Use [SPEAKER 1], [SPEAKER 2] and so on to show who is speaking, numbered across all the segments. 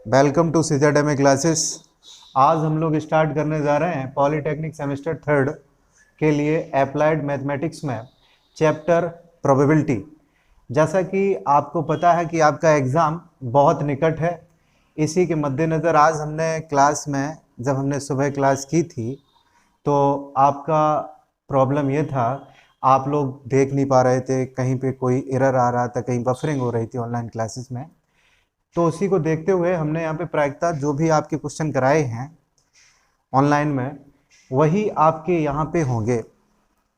[SPEAKER 1] Welcome to सीजेडएमए classes. आज हम लोग स्टार्ट करने जा रहे हैं पॉलिटेक्निक सेमेस्टर थर्ड के लिए अप्लाइड मैथमेटिक्स में चैप्टर प्रोबेबिलिटी। जैसा कि आपको पता है कि आपका एग्ज़ाम बहुत निकट है, इसी के मद्देनज़र आज हमने क्लास में जब हमने सुबह क्लास की थी तो आपका प्रॉब्लम ये था, आप लोग देख नहीं पा रहे थे, कहीं पे कोई एरर आ रहा था, कहीं बफरिंग हो रही थी ऑनलाइन क्लासेस में। तो उसी को देखते हुए हमने यहाँ पे प्रायिकता जो भी आपके क्वेश्चन कराए हैं ऑनलाइन में वही आपके यहाँ पे होंगे।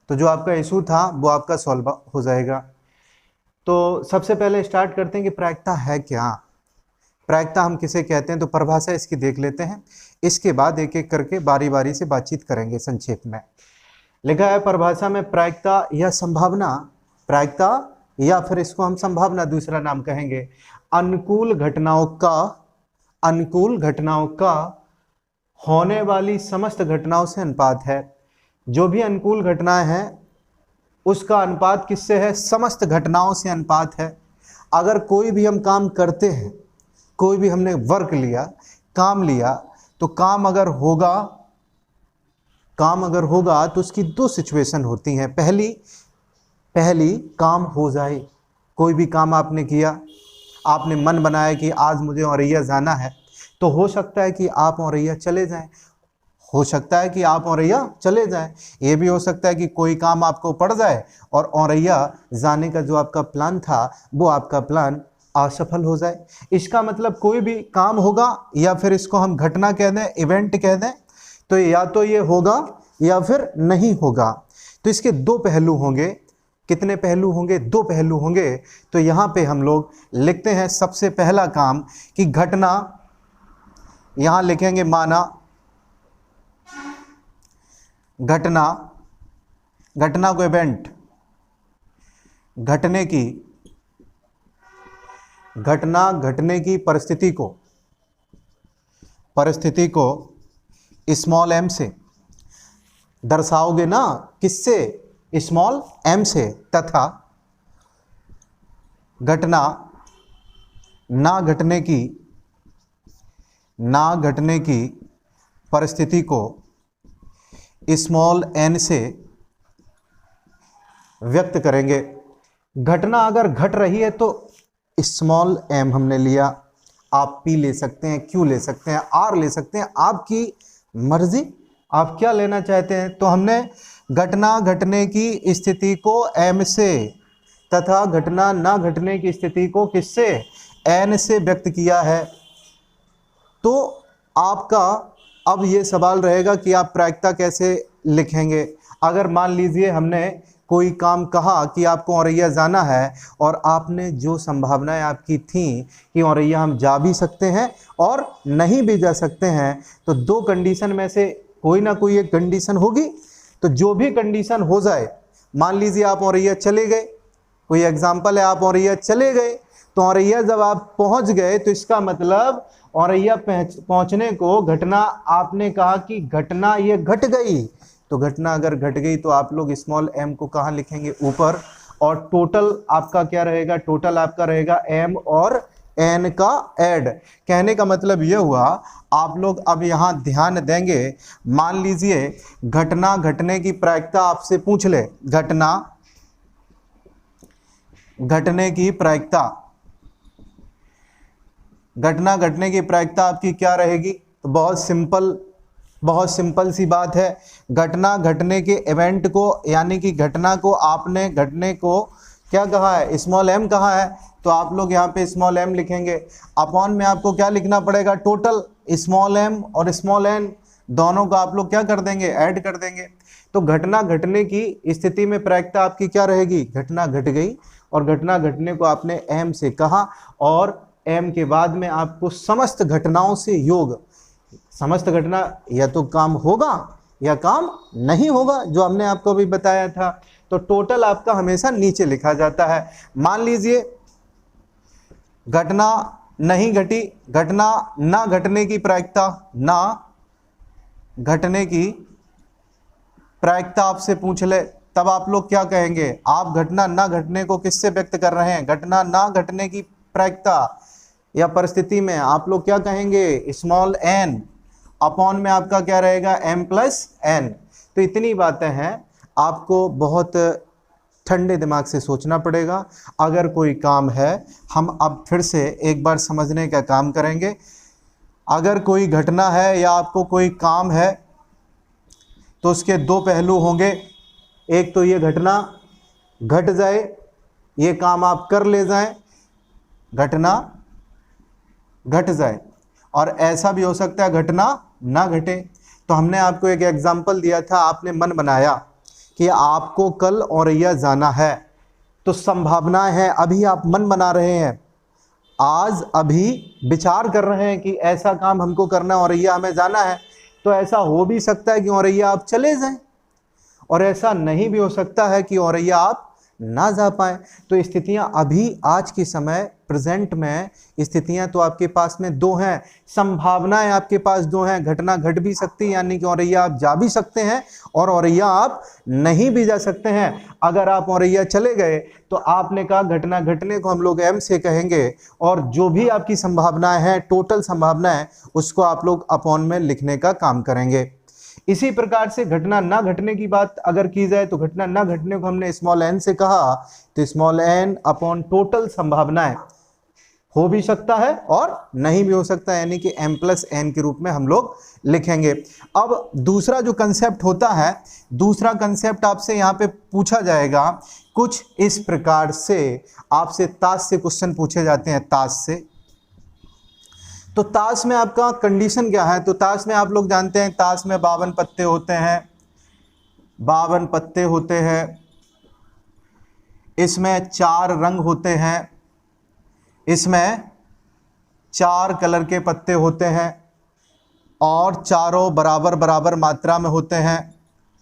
[SPEAKER 1] तो जो आपका इशू था वो आपका सॉल्व हो जाएगा। तो सबसे पहले स्टार्ट करते हैं कि प्रायिकता है क्या, प्रायिकता हम किसे कहते हैं। तो परिभाषा इसकी देख लेते हैं, इसके बाद एक एक करके बारी बारी से बातचीत करेंगे। संक्षेप में लिखा है परिभाषा में, प्रायिकता या संभावना, प्रायिकता या फिर इसको हम संभावना दूसरा नाम कहेंगे, अनुकूल घटनाओं का होने वाली समस्त घटनाओं से अनुपात है। जो भी अनुकूल घटनाएं हैं उसका अनुपात किससे है? समस्त घटनाओं से अनुपात है। अगर कोई भी हम काम करते हैं, कोई भी हमने वर्क लिया, काम लिया, तो काम अगर होगा तो उसकी दो सिचुएशन होती हैं। पहली काम हो जाए, कोई भी काम आपने किया, आपने मन बनाया कि आज मुझे औरैया जाना है, तो हो सकता है कि आप औरैया चले जाएं, ये भी हो सकता है कि कोई काम आपको पड़ जाए और औरैया जाने का जो आपका प्लान था वो आपका प्लान असफल हो जाए। इसका मतलब कोई भी काम होगा या फिर इसको हम घटना कह दें, इवेंट कह दें, तो या तो ये होगा या फिर नहीं होगा। तो इसके दो पहलू होंगे। कितने पहलू होंगे? दो पहलू होंगे। तो यहाँ पे हम लोग लिखते हैं सबसे पहला काम कि घटना, यहाँ लिखेंगे माना, घटना को इवेंट, घटना घटने की परिस्थिति को स्मॉल एम से दर्शाओगे ना, किससे? स्मॉल एम से। तथा घटना ना घटने की परिस्थिति को स्मॉल एन से व्यक्त करेंगे। घटना अगर घट रही है तो स्मॉल एम हमने लिया, आप पी ले सकते हैं, क्यू ले सकते हैं, आर ले सकते हैं, आपकी मर्जी, आप क्या लेना चाहते हैं। तो हमने घटना घटने की स्थिति को एम से तथा घटना ना घटने की स्थिति को किससे? एन से व्यक्त किया है। तो आपका अब ये सवाल रहेगा कि आप प्रायिकता कैसे लिखेंगे। अगर मान लीजिए हमने कोई काम कहा कि आपको औरैया जाना है और आपने जो संभावनाएं आपकी थी कि औरैया हम जा भी सकते हैं और नहीं भी जा सकते हैं, तो दो कंडीशन में से कोई ना कोई एक कंडीशन होगी। तो जो भी कंडीशन हो जाए, मान लीजिए आप औरैया चले गए, कोई एग्जाम्पल है, आप औरैया चले गए, तो औरैया जब आप पहुंच गए तो इसका मतलब औरैया पहुंचने को घटना, आपने कहा कि घटना ये घट गई, तो घटना अगर घट गई तो आप लोग स्मॉल एम को कहाँ लिखेंगे? ऊपर। और टोटल आपका क्या रहेगा? टोटल आपका रहेगा एम और एन का ऐड। कहने का मतलब यह हुआ, आप लोग अब यहाँ ध्यान देंगे। मान लीजिए घटना घटने की प्रायिकता आपसे पूछ ले, घटना घटने की प्रायिकता आपकी क्या रहेगी? तो बहुत सिंपल सी बात है। घटना घटने के इवेंट को, यानी कि घटना को आपने घटने को क्या कहा है? स्मॉल एम कहा है, तो आप लोग यहाँ पे स्मॉल एम लिखेंगे। अपॉन में आपको क्या लिखना पड़ेगा? टोटल स्मॉल एम और स्मॉल एन दोनों का आप लोग क्या कर देंगे? ऐड कर देंगे। तो घटना घटने की स्थिति में प्रायिकता आपकी क्या रहेगी? घटना घट गई और घटना घटने को आपने एम से कहा और एम के बाद में आपको समस्त घटनाओं से योग, समस्त घटना या तो काम होगा या काम नहीं होगा, जो हमने आपको अभी बताया था। तो टोटल आपका हमेशा नीचे लिखा जाता है। मान लीजिए घटना नहीं घटी, घटना ना घटने की प्रायिकता, ना घटने की प्रायिकता आपसे पूछ ले, तब आप लोग क्या कहेंगे? आप घटना ना घटने को किससे व्यक्त कर रहे हैं? घटना ना घटने की प्रायिकता या परिस्थिति में आप लोग क्या कहेंगे, स्मॉल n अपॉन में आपका क्या रहेगा, m प्लस n। तो इतनी बातें हैं, आपको बहुत ठंडे दिमाग से सोचना पड़ेगा। अगर कोई काम है, हम अब फिर से एक बार समझने का काम करेंगे। अगर कोई घटना है या आपको कोई काम है तो उसके दो पहलू होंगे। एक तो ये घटना घट जाए, ये काम आप कर ले जाएं, घटना घट जाए, और ऐसा भी हो सकता है घटना ना घटे। तो हमने आपको एक एग्जाम्पल दिया था, आपने मन बनाया कि आपको कल औरैया जाना है, तो संभावनाएं हैं, अभी आप मन बना रहे हैं, आज अभी विचार कर रहे हैं कि ऐसा काम हमको करना है, औरैया हमें जाना है। तो ऐसा हो भी सकता है कि औरैया आप चले जाएं, और ऐसा नहीं भी हो सकता है कि औरैया आप ना जा पाए। तो स्थितियां अभी आज के समय प्रेजेंट में स्थितियां तो आपके पास में दो हैं, संभावनाएं आपके पास दो हैं। घटना घट भी सकती है, यानी कि औरैया आप जा भी सकते हैं, और औरैया आप नहीं भी जा सकते हैं। अगर आप औरैया चले गए तो आपने कहा घटना घटने को हम लोग m से कहेंगे, और जो भी आपकी संभावनाएं हैं, टोटल संभावनाएं, उसको आप लोग अपॉन में लिखने का काम करेंगे। इसी प्रकार से घटना ना घटने की बात अगर की जाए तो घटना ना घटने को हमने स्मॉल n से कहा, तो स्मॉल n अपॉन टोटल संभावनाएं, हो भी सकता है और नहीं भी हो सकता है, यानी कि m प्लस n के रूप में हम लोग लिखेंगे। अब दूसरा जो कंसेप्ट होता है, दूसरा कंसेप्ट आपसे यहाँ पे पूछा जाएगा कुछ इस प्रकार से। आपसे ताश से क्वेश्चन पूछे जाते हैं, ताश से। तो ताश में आपका कंडीशन क्या है, तो ताश में आप लोग जानते हैं, ताश में 52 पत्ते होते हैं, 52 पत्ते होते हैं। इसमें 4 रंग होते हैं, इसमें 4 कलर के पत्ते होते हैं, और चारों बराबर बराबर मात्रा में होते हैं।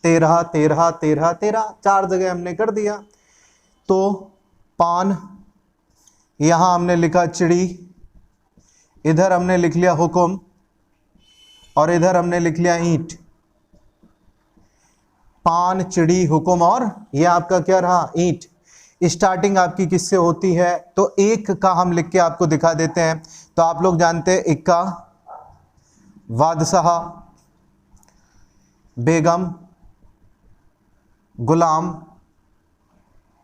[SPEAKER 1] 13 13 13 13, 4 जगह हमने कर दिया। तो पान, यहाँ हमने लिखा चिड़ी, इधर हमने लिख लिया हुक्म, और इधर हमने लिख लिया ईंट। पान, चिड़ी, हुक्म, और ये आपका क्या रहा, ईंट। स्टार्टिंग आपकी किससे होती है, तो एक का हम लिख के आपको दिखा देते हैं। तो आप लोग जानते हैं, इक्का, बादशाह, बेगम, गुलाम।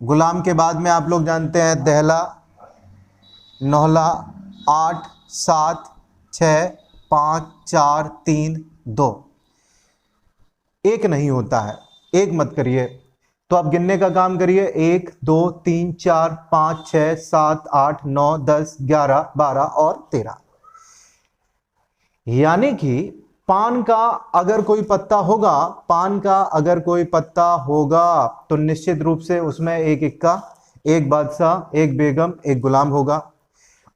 [SPEAKER 1] गुलाम के बाद में आप लोग जानते हैं दहला, नौला, 8 7 6 5 4 3 2। एक नहीं होता है, एक मत करिए। तो आप गिनने का काम करिए, 1 2 3 4 5 6 7 8 9 10 11 12 और 13। यानी कि पान का अगर कोई पत्ता होगा, पान का अगर कोई पत्ता होगा, तो निश्चित रूप से उसमें एक इक्का, एक बादशाह, एक बेगम, एक गुलाम होगा,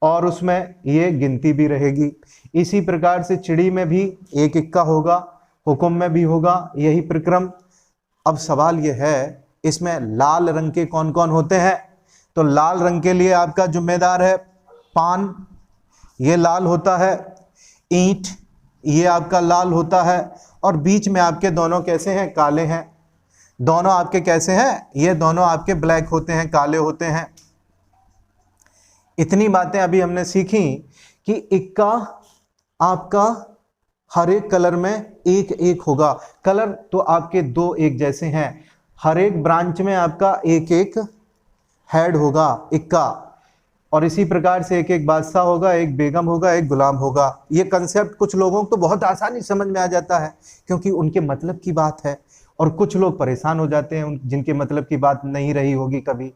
[SPEAKER 1] और उसमें ये गिनती भी रहेगी। इसी प्रकार से चिड़ी में भी एक इक्का होगा, हुक्म में भी होगा, यही प्रक्रम। अब सवाल ये है, इसमें लाल रंग के कौन कौन होते हैं, तो लाल रंग के लिए आपका जिम्मेदार है पान, ये लाल होता है। ईंट, ये आपका लाल होता है, और बीच में आपके दोनों कैसे हैं, काले हैं। दोनों आपके कैसे हैं, ये दोनों आपके ब्लैक होते हैं, काले होते हैं। इतनी बातें अभी हमने सीखी कि इक्का आपका हर एक कलर में एक एक होगा। कलर तो आपके दो एक जैसे हैं, हर एक ब्रांच में आपका एक एक हेड होगा इक्का, और इसी प्रकार से एक एक बादशाह होगा, एक बेगम होगा, एक गुलाम होगा। ये कंसेप्ट कुछ लोगों को बहुत आसानी समझ में आ जाता है, क्योंकि उनके मतलब की बात है, और कुछ लोग परेशान हो जाते हैं जिनके मतलब की बात नहीं रही होगी कभी।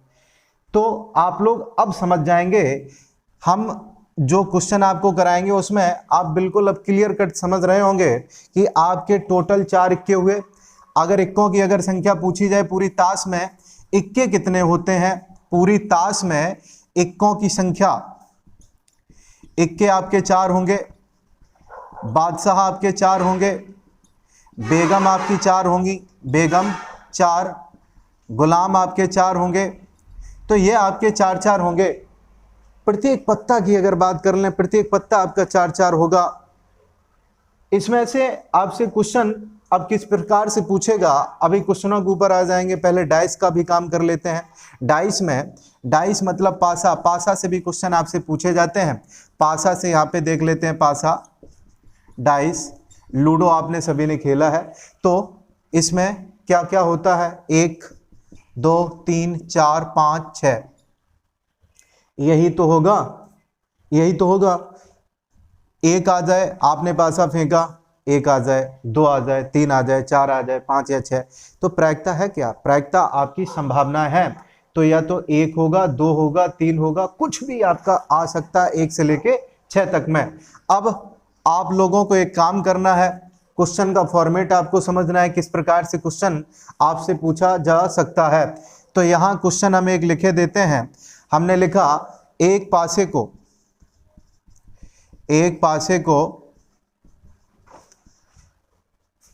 [SPEAKER 1] तो आप लोग अब समझ जाएंगे, हम जो क्वेश्चन आपको कराएंगे उसमें आप बिल्कुल अब क्लियर कट समझ रहे होंगे कि आपके टोटल 4 इक्के हुए। अगर इक्कों की अगर संख्या पूछी जाए पूरी ताश में, इक्के कितने होते हैं, पूरी ताश में इक्कों की संख्या, इक्के आपके 4 होंगे, बादशाह आपके 4 होंगे, बेगम आपकी 4 होंगी, बेगम 4, गुलाम आपके 4 होंगे। तो ये आपके 4 4 होंगे। प्रत्येक पत्ता की अगर बात कर लें, प्रत्येक पत्ता आपका 4 4 होगा। इसमें से आपसे क्वेश्चन अब किस प्रकार से पूछेगा, अभी क्वेश्चनों के ऊपर आ जाएंगे। पहले डाइस का भी काम कर लेते हैं। डाइस में, डाइस मतलब पासा, पासा से भी क्वेश्चन आपसे पूछे जाते हैं। पासा से यहाँ पे देख लेते हैं, पासा, डाइस, लूडो आपने सभी ने खेला है। तो इसमें क्या क्या होता है, 1 2 3 4 5 6, यही तो होगा, यही तो होगा। एक आ जाए, आपने पासा फेंका, 1 आ जाए, 2 आ जाए, 3 आ जाए, 4 आ जाए, 5 या 6, तो प्रायिकता है क्या, प्रायिकता आपकी संभावना है। तो या तो 1 होगा, 2 होगा, 3 होगा, कुछ भी आपका आ सकता है 1 से लेके 6 तक में। अब आप लोगों को एक काम करना है, क्वेश्चन का फॉर्मेट आपको समझना है, किस प्रकार से क्वेश्चन आपसे पूछा जा सकता है। तो यहाँ क्वेश्चन हम एक लिखे देते हैं। हमने लिखा एक पासे को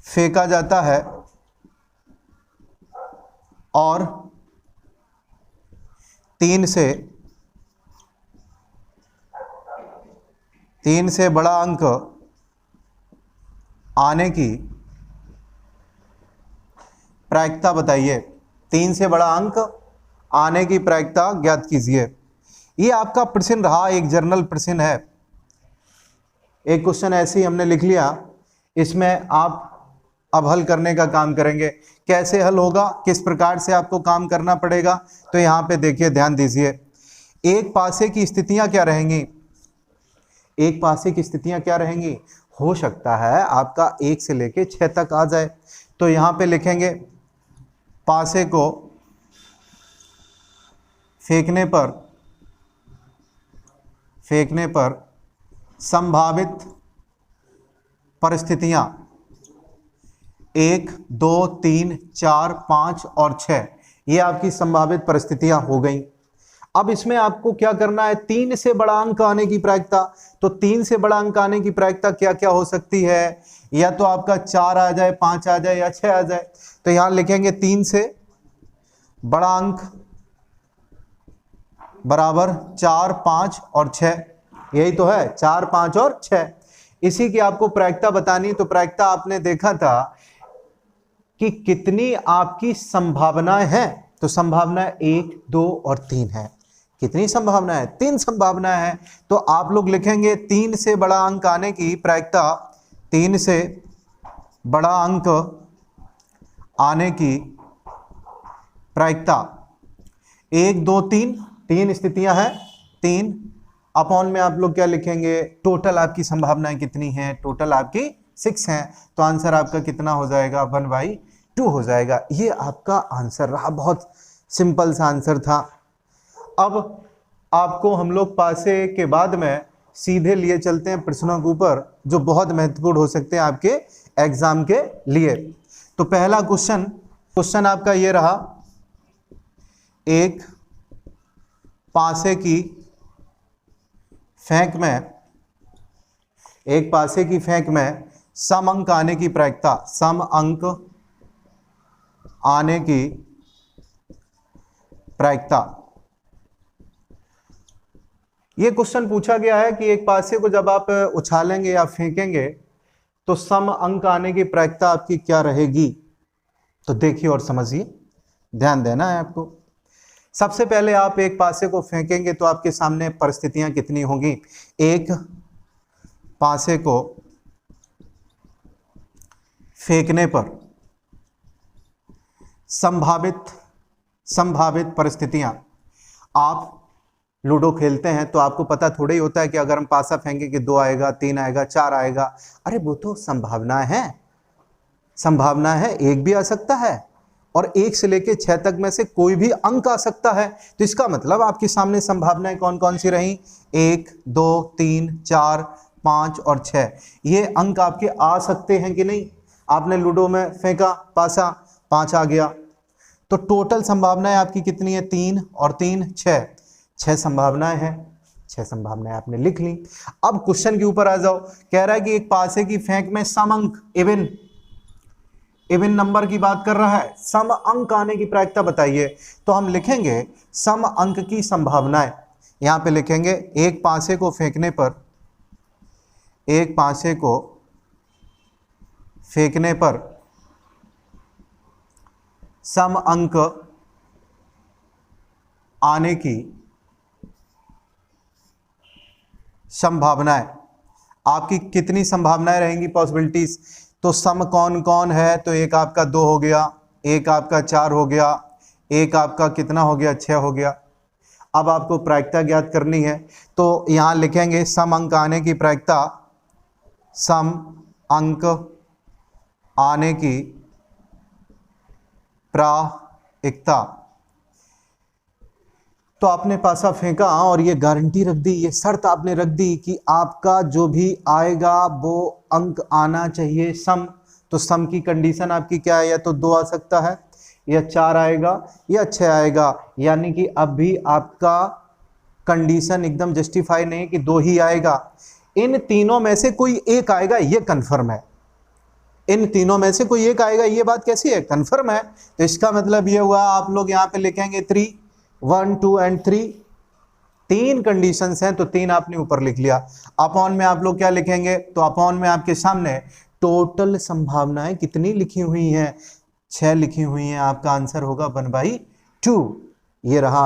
[SPEAKER 1] फेंका जाता है और 3 से बड़ा अंक आने की प्रायिकता बताइए। 3 से बड़ा अंक आने की प्रायिकता ज्ञात कीजिए। ये आपका प्रश्न रहा, एक जर्नल प्रश्न है। एक क्वेश्चन ऐसे ही हमने लिख लिया, इसमें आप अब हल करने का काम करेंगे। कैसे हल होगा, किस प्रकार से आपको काम करना पड़ेगा, तो यहाँ पे देखिए, ध्यान दीजिए। एक पासे की स्थितियां क्या रहेंगी, एक पासे की स्थितियां क्या रहेंगी, हो सकता है आपका 1 से लेके 6 तक आ जाए। तो यहाँ पे लिखेंगे पासे को फेंकने पर संभावित परिस्थितियां 1 2 3 4 5 और 6, ये आपकी संभावित परिस्थितियां हो गई। अब इसमें आपको क्या करना है, 3 से बड़ा अंक आने की प्रायिकता। तो 3 से बड़ा अंक आने की प्रायिकता क्या क्या हो सकती है, या तो आपका 4 आ जाए, 5 आ जाए, या 6 आ जाए। तो यहां लिखेंगे 3 से बड़ा अंक बराबर 4 5 और 6, यही तो है, 4 5 और 6। इसी की आपको प्रायिकता बतानी है। तो प्रायिकता आपने देखा था कि कितनी आपकी संभावनाएं हैं, तो संभावना 1 2 और 3 है। कितनी संभावना है, 3 संभावना है। तो आप लोग लिखेंगे 3 से बड़ा अंक आने की प्रायिकता, 3 से बड़ा अंक आने की प्रायिकता 1 2 3, 3 स्थितियां हैं, 3 अपॉन में आप लोग क्या लिखेंगे, टोटल आपकी संभावनाएं कितनी हैं, टोटल आपकी 6 हैं। तो आंसर आपका कितना हो जाएगा, 1/2 हो जाएगा। ये आपका आंसर रहा, बहुत सिंपल सा आंसर था। अब आपको हम लोग पासे के बाद में सीधे लिए चलते हैं प्रश्नों के ऊपर, जो बहुत महत्वपूर्ण हो सकते हैं आपके एग्जाम के लिए। तो पहला क्वेश्चन आपका ये रहा, एक पासे की फेंक में सम अंक आने की प्रायिकता, सम अंक आने की प्रायिकता। यह क्वेश्चन पूछा गया है कि एक पासे को जब आप उछालेंगे या फेंकेंगे तो सम अंक आने की प्रायिकता आपकी क्या रहेगी। तो देखिए और समझिए, ध्यान देना है आपको। सबसे पहले आप एक पासे को फेंकेंगे तो आपके सामने परिस्थितियां कितनी होंगी। एक पासे को फेंकने पर संभावित परिस्थितियां, आप लूडो खेलते हैं तो आपको पता थोड़ा ही होता है कि अगर हम पासा फेंकेंगे 2 आएगा, 3 आएगा, 4 आएगा। अरे वो तो संभावना है, संभावना है, 1 भी आ सकता है और 1 से लेके 6 तक में से कोई भी अंक आ सकता है। तो इसका मतलब आपके सामने संभावनाएं कौन कौन सी रही, 1 2 3 4 5 और 6, ये अंक आपके आ सकते हैं कि नहीं। आपने लूडो में फेंका पासा, 5 आ गया, तो टोटल संभावनाएं आपकी कितनी है, 3 और 3 6 संभावनाएं हैं, 6 संभावनाएं आपने लिख ली। अब क्वेश्चन के ऊपर आ जाओ। कह रहा है कि एक पासे की फेंक में सम अंक, इवन नंबर की बात कर रहा है, सम अंक आने की प्रायिकता बताइए। तो हम लिखेंगे सम अंक की संभावनाएं। यहां पे लिखेंगे एक पासे को फेंकने पर सम अंक आने की संभावनाएं, आपकी कितनी संभावनाएं रहेंगी, पॉसिबिलिटीज। तो सम कौन कौन है, तो एक आपका 2 हो गया, एक आपका 4 हो गया, एक आपका कितना हो गया, 6 हो गया। अब आपको प्रायिकता ज्ञात करनी है, तो यहां लिखेंगे सम अंक आने की प्रायिकता, सम अंक आने की प्रायिकता। तो आपने पासा फेंका और ये गारंटी रख दी, ये शर्त आपने रख दी कि आपका जो भी आएगा वो अंक आना चाहिए सम। तो सम की कंडीशन आपकी क्या है, या तो 2 आ सकता है, या 4 आएगा, या 6 आएगा। यानी कि अब भी आपका कंडीशन एकदम जस्टिफाई नहीं कि 2 ही आएगा, इन तीनों में से कोई एक आएगा, ये कन्फर्म है। इन तीनों में से कोई एक आएगा, ये बात कैसी है, कन्फर्म है। तो इसका मतलब ये हुआ, आप लोग यहाँ पे लिखेंगे 3, 1, 2 एंड 3, 3 कंडीशंस हैं, तो 3 आपने ऊपर लिख लिया। अपॉन में आप लोग क्या लिखेंगे, तो अपॉन में आपके सामने टोटल संभावनाएं कितनी लिखी हुई हैं, 6 लिखी हुई हैं। आपका आंसर होगा 1/2। ये रहा।